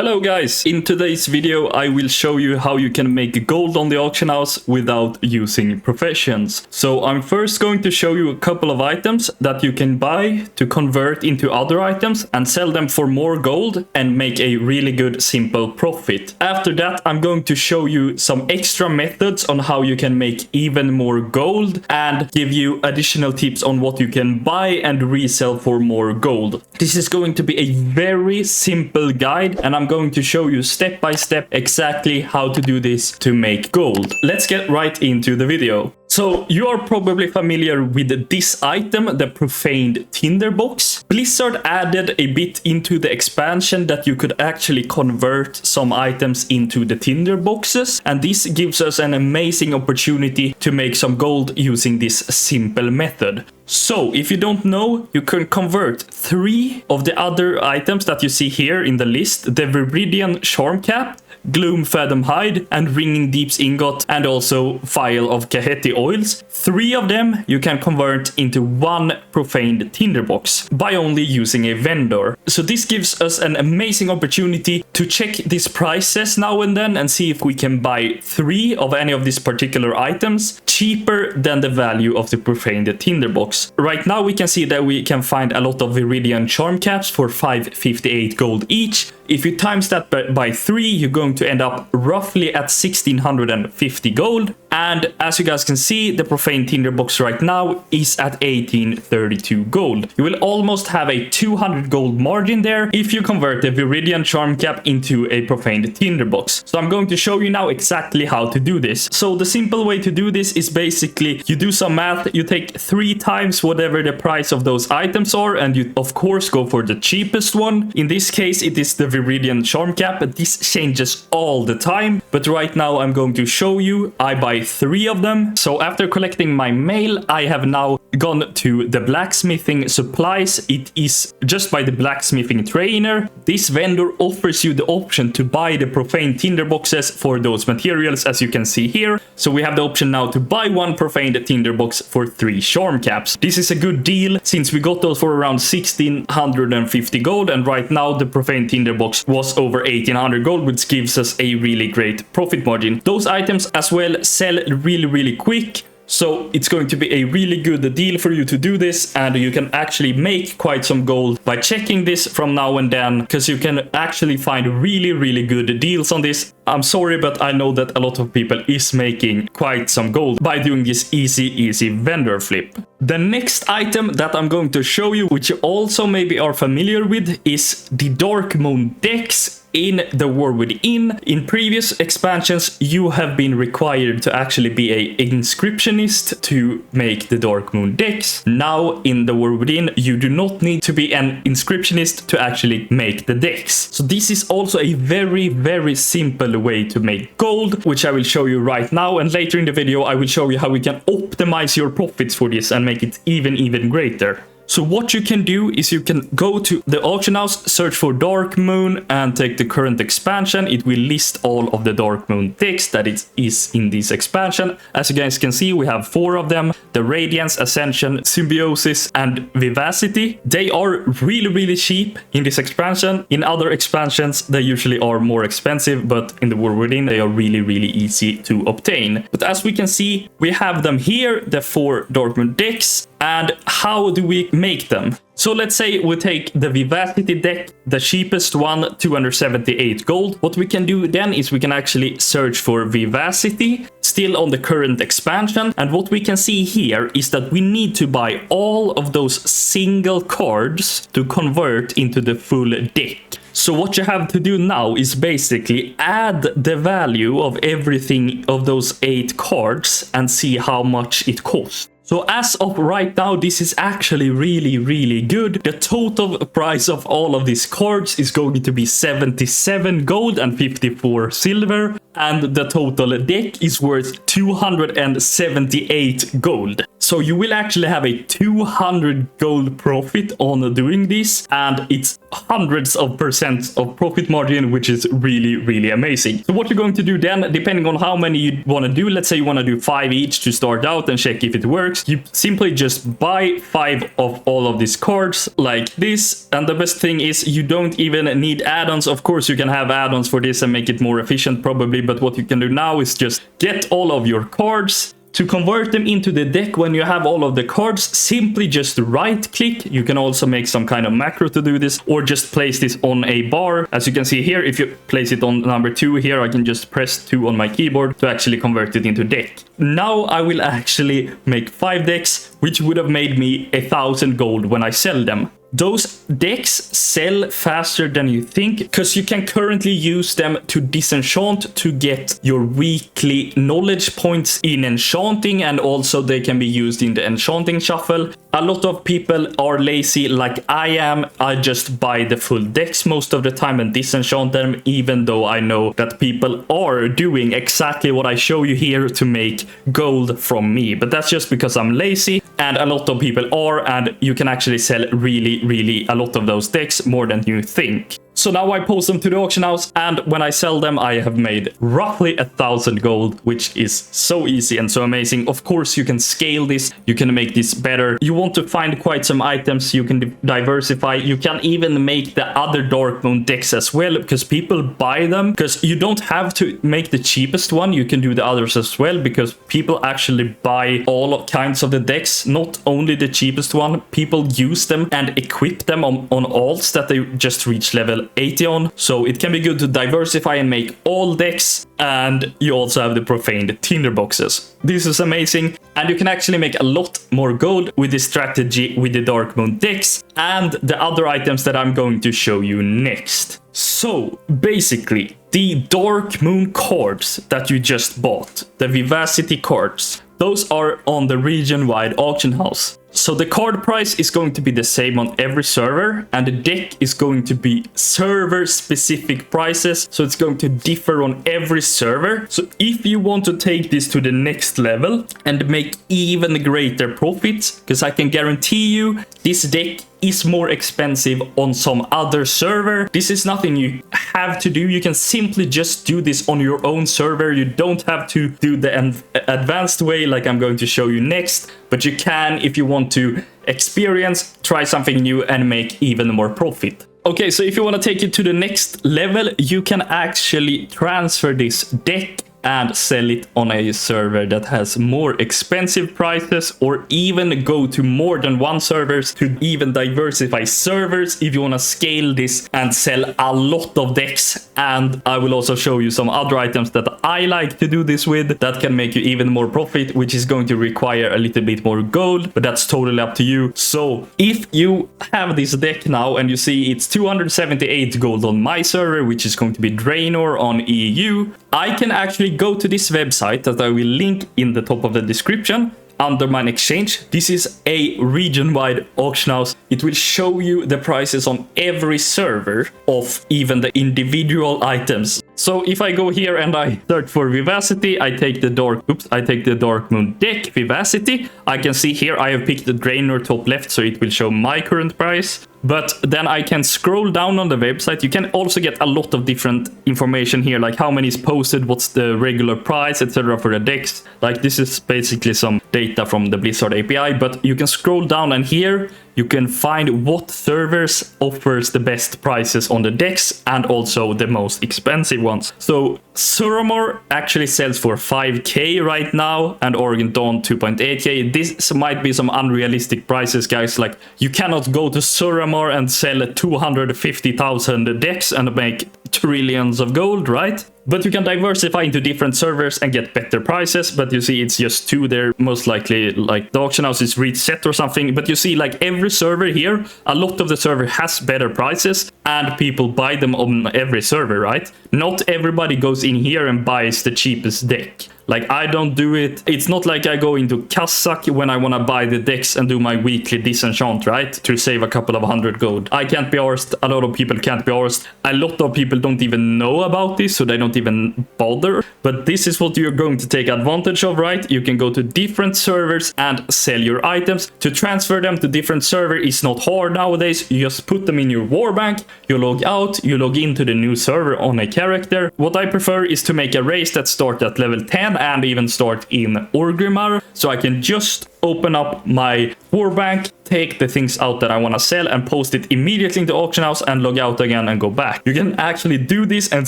Hello guys, in today's video I will show you how you can make gold on the auction house without using professions. So I'm first going to show you a couple of items that you can buy to convert into other items and sell them for more gold and make a really good simple profit. After that I'm going to show you some extra methods on how you can make even more gold and give you additional tips on what you can buy and resell for more gold. This is going to be a very simple guide and I'm going to show you step by step exactly how to do this to make gold. Let's get right into the video. So you are probably familiar with this item, the profaned tinderbox. Blizzard added a bit into the expansion that you could actually convert some items into the tinderboxes, and this gives us an amazing opportunity to make some gold using this simple method. So, if you don't know, you can convert 3 of the other items that you see here in the list: the Viridian Charm Cap, Gloom Fathom Hide, and Ringing Deep's Ingot, and also Vial of Kaheti Oils. 3 of them you can convert into 1 profaned tinderbox by only using a vendor. So this gives us an amazing opportunity to check these prices now and then and see if we can buy 3 of any of these particular items cheaper than the value of the profaned tinderbox. Right now we can see that we can find a lot of Viridian Charm Caps for 558 gold each. If you times that by 3, you're going to end up roughly at 1650 gold. And as you guys can see, the profane tinderbox right now is at 1832 gold. You will almost have a 200 gold margin there if you convert the Viridian Charm Cap into a profaned tinderbox. So I'm going to show you now exactly how to do this. So the simple way to do this is basically you do some math, you take 3 times whatever the price of those items are, and you of course go for the cheapest one. In this case, it is the Viridian Charm Cap, but this changes all the time. But right now I'm going to show you. I buy 3 of them. So after collecting my mail, I have now gone to the blacksmithing supplies. It is just by the blacksmithing trainer. This vendor offers you the option to buy the profane tinderboxes for those materials, as you can see here. So we have the option now to buy 1 profane tinderbox for 3 charm caps. This is a good deal since we got those for around 1650 gold, and right now the profane tinderbox was over 1800 gold, which gives us a really great profit margin. Those items as well sell really quick. So it's going to be a really good deal for you to do this, and you can actually make quite some gold by checking this from now and then, because you can actually find really good deals on this. I'm sorry, but I know that a lot of people is making quite some gold by doing this easy vendor flip. The next item that I'm going to show you, which you also maybe are familiar with, is the Darkmoon decks in the War Within. In previous expansions, you have been required to actually be an inscriptionist to make the Darkmoon decks. Now in the War Within, you do not need to be an inscriptionist to actually make the decks. So this is also a very simple way to make gold, which I will show you right now, and later in the video I will show you how we can optimize your profits for this and make it even greater. So what you can do is you can go to the auction house, search for Darkmoon, and take the current expansion. It will list all of the Darkmoon decks that it is in this expansion. As you guys can see, we have 4 of them: the Radiance, Ascension, Symbiosis, and Vivacity. They are really cheap in this expansion. In other expansions, they usually are more expensive, but in the War Within, they are really easy to obtain. But as we can see, we have them here, the 4 Darkmoon decks. And how do we make them? So let's say we take the Vivacity deck, the cheapest one, 278 gold. What we can do then is we can actually search for Vivacity, still on the current expansion. And what we can see here is that we need to buy all of those single cards to convert into the full deck. So what you have to do now is basically add the value of everything of those 8 cards and see how much it costs. So as of right now, this is actually really good. The total price of all of these cards is going to be 77 gold and 54 silver. And the total deck is worth 278 gold. So So you will actually have a 200 gold profit on doing this, and it's hundreds of percent of profit margin, which is really, really amazing. So what you're going to do then, depending on how many you want to do, let's say you want to do 5 each to start out and check if it works, you simply just buy 5 of all of these cards like this. And the best thing is you don't even need add-ons. Of course you can have add-ons for this and make it more efficient probably, but what you can do now is just get all of your cards. To convert them into the deck, when you have all of the cards, simply just right click. You can also make some kind of macro to do this, or just place this on a bar. As you can see here, if you place it on number 2 here, I can just press 2 on my keyboard to actually convert it into deck. Now I will actually make 5 decks, which would have made me 1,000 gold when I sell them. Those decks sell faster than you think, because you can currently use them to disenchant to get your weekly knowledge points in enchanting, and also they can be used in the enchanting shuffle. A lot of people are lazy like I am. I just buy the full decks most of the time and disenchant them, even though I know that people are doing exactly what I show you here to make gold from me. But that's just because I'm lazy, and a lot of people are, and you can actually sell really a lot of those decks, more than you think. So now I post them to the auction house, and when I sell them, I have made roughly 1,000 gold, which is so easy and so amazing. Of course, you can scale this, you can make this better. You want to find quite some items, you can diversify. You can even make the other Darkmoon decks as well, because people buy them. Because you don't have to make the cheapest one, you can do the others as well, because people actually buy all kinds of the decks, not only the cheapest one. People use them and equip them on alts that they just reach level 80 on, so it can be good to diversify and make all decks. And you also have the profaned tinderboxes. This is amazing, and you can actually make a lot more gold with this strategy with the Darkmoon decks and the other items that I'm going to show you next. So basically, the Darkmoon cards that you just bought, the Vivacity cards, those are on the region-wide auction house. So the card price is going to be the same on every server, and the deck is going to be server-specific prices, so it's going to differ on every server. So if you want to take this to the next level and make even greater profits, because I can guarantee you this deck is more expensive on some other server. This is nothing you have to do. You can simply just do this on your own server. You don't have to do the advanced way like I'm going to show you next, but you can, if you want to experience, try something new and make even more profit. Okay, so if you want to take it to the next level, you can actually transfer this deck and sell it on a server that has more expensive prices, or even go to more than one servers to even diversify servers if you want to scale this and sell a lot of decks. And I will also show you some other items that I like to do this with that can make you even more profit, which is going to require a little bit more gold, but that's totally up to you. So if you have this deck now and you see it's 278 gold on my server, which is going to be Draenor on EU, I can actually go to this website that I will link in the top of the description under my exchange. This is a region-wide auction house. It will show you the prices on every server of even the individual items. So if I go here and I search for Vivacity, I take the Darkmoon deck Vivacity. I can see here I have picked the Draenor top left, so it will show my current price. But then I can scroll down on the website. You can also get a lot of different information here, like how many is posted, what's the regular price, etc. for the decks. Like this is basically some data from the Blizzard API, but you can scroll down and here you can find what servers offers the best prices on the decks and also the most expensive ones. So Suramor actually sells for 5k right now, and Oregon Dawn 2.8k. This might be some unrealistic prices, guys. Like you cannot go to Suramor and sell 250,000 decks and make trillions of gold, right? But you can diversify into different servers and get better prices. But you see it's just 2 there, most likely like the auction house is reset or something. But you see like every server here, a lot of the server has better prices and people buy them on every server, right? Not everybody goes in here and buys the cheapest deck. Like, I don't do it. It's not like I go into Kazakh when I want to buy the decks and do my weekly disenchant, right? To save a couple of 100 gold. I can't be arsed. A lot of people can't be arsed. A lot of people don't even know about this, so they don't even bother. But this is what you're going to take advantage of, right? You can go to different servers and sell your items. To transfer them to different server is not hard nowadays. You just put them in your warbank, you log out, you log into the new server on a character. What I prefer is to make a race that starts at level 10 and even start in Orgrimmar, so I can just open up my warbank, take the things out that I want to sell and post it immediately into auction house and log out again and go back. You can actually do this and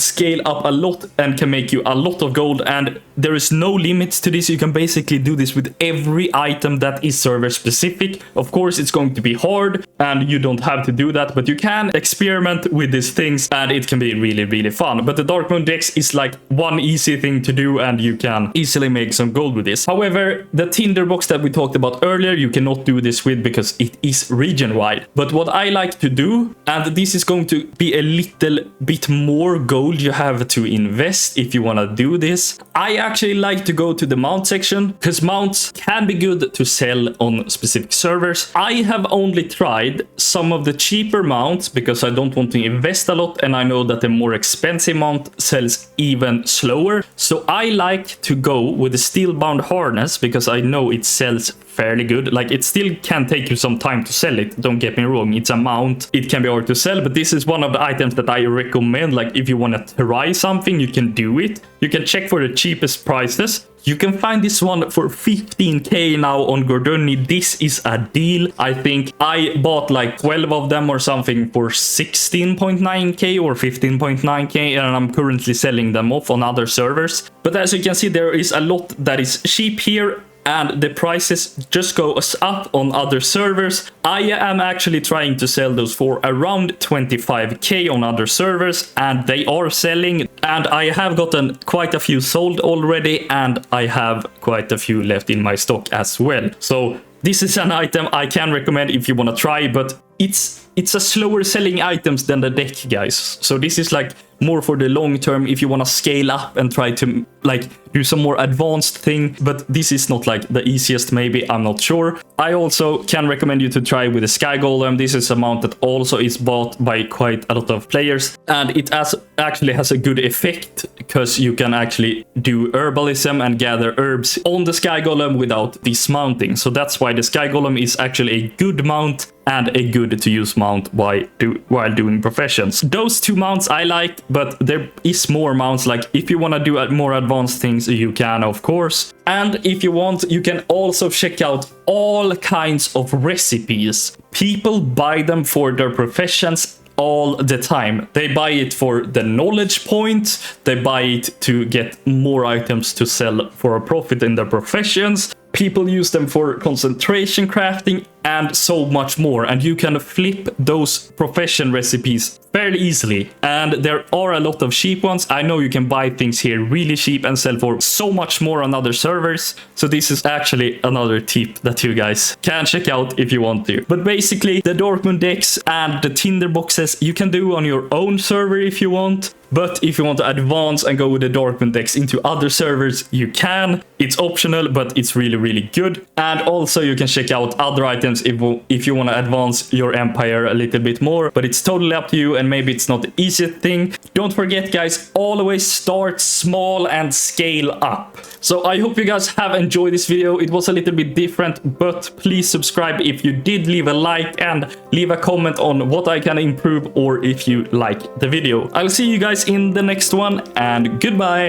scale up a lot and can make you a lot of gold, and there is no limits to this. You can basically do this with every item that is server specific. Of course, it's going to be hard and you don't have to do that, but you can experiment with these things and it can be really fun. But the Darkmoon decks is like one easy thing to do and you can easily make some gold with this. However, the tinderbox that we talked about earlier, you cannot do this with because it is region wide. But what I like to do, and this is going to be a little bit more gold you have to invest if you want to do this, I actually like to go to the mount section because mounts can be good to sell on specific servers. I have only tried some of the cheaper mounts because I don't want to invest a lot, and I know that the more expensive mount sells even slower. So I like to go with the steel bound harness because I know it sells fairly good. Like, it still can take you some time to sell it, don't get me wrong. It's a mount, it can be hard to sell, but this is one of the items that I recommend. Like, if you want to try something, you can do it. You can check for the cheapest prices. You can find this one for 15k now on Gordoni. This is a deal. I think I bought like 12 of them or something for 16.9k or 15.9k, and I'm currently selling them off on other servers. But as you can see, there is a lot that is cheap here, and the prices just go up on other servers. I am actually trying to sell those for around 25k on other servers, and they are selling, and I have gotten quite a few sold already, and I have quite a few left in my stock as well. So this is an item I can recommend if you want to try, but it's a slower selling items than the deck, guys. So this is like more for the long term if you want to scale up and try to like do some more advanced thing, but this is not like the easiest, maybe, I'm not sure. I also can recommend you to try with the Sky Golem. This is a mount that also is bought by quite a lot of players, and it actually has a good effect because you can actually do herbalism and gather herbs on the Sky Golem without dismounting. So that's why the Sky Golem is actually a good mount and a good to use mount while doing professions. Those two mounts I like, but there is more mounts. Like, if you want to do more advanced things, you can, of course. And if you want, you can also check out all kinds of recipes. People buy them for their professions all the time. They buy it for the knowledge point, they buy it to get more items to sell for a profit in their professions. People use them for concentration crafting and so much more, and you can flip those profession recipes fairly easily. And there are a lot of cheap ones. I know you can buy things here really cheap and sell for so much more on other servers. So this is actually another tip that you guys can check out if you want to. But basically, the Darkmoon decks and the tinderboxes you can do on your own server if you want. But if you want to advance and go with the Darkmoon decks into other servers, you can. It's optional, but it's really good. And also you can check out other items if you want to advance your empire a little bit more. But it's totally up to you, and maybe it's not the easiest thing. Don't forget, guys, always start small and scale up. So I hope you guys have enjoyed this video. It was a little bit different, but please subscribe if you did, leave a like and leave a comment on what I can improve or if you like the video. I'll see you guys in the next one, and goodbye.